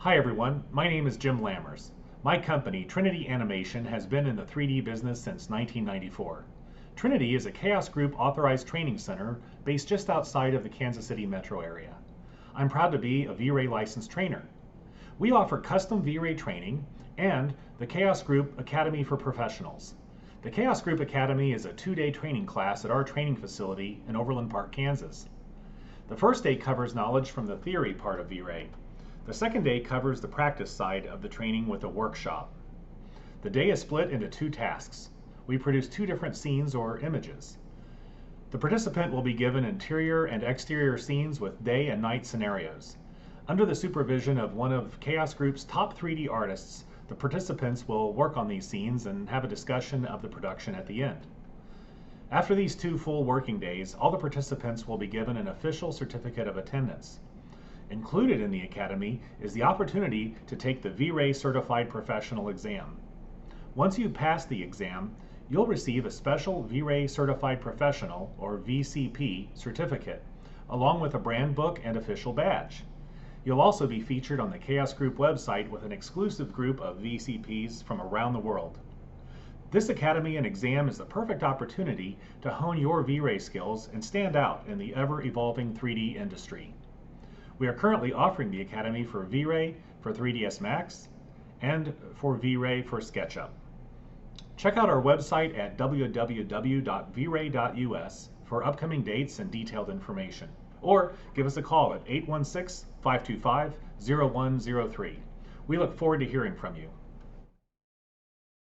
Hi everyone, my name is Jim Lammers. My company, Trinity Animation, has been in the 3D business since 1994. Trinity is a Chaos Group authorized training center based just outside of the Kansas City metro area. I'm proud to be a Vray licensed trainer. We offer custom Vray training and the Chaos Group Academy for Professionals. The Chaos Group Academy is a 2-day training class at our training facility in Overland Park, Kansas. The first day covers knowledge from the theory part of Vray. The second day covers the practice side of the training with a workshop. The day is split into 2 tasks. We produce 2 different scenes or images. The participant will be given interior and exterior scenes with day and night scenarios. Under the supervision of one of Chaos Group's top 3D artists, the participants will work on these scenes and have a discussion of the production at the end. After these 2 full working days, all the participants will be given an official certificate of attendance. Included in the Academy is the opportunity to take the Vray Certified Professional exam. Once you pass the exam, you'll receive a special Vray Certified Professional, or VCP, certificate, along with a brand book and official badge. You'll also be featured on the Chaos Group website with an exclusive group of VCPs from around the world. This Academy and exam is the perfect opportunity to hone your Vray skills and stand out in the ever-evolving 3D industry. We are currently offering the Academy for Vray for 3ds Max and for Vray for SketchUp. Check out our website at www.vray.us for upcoming dates and detailed information, or give us a call at 816-525-0103. We look forward to hearing from you.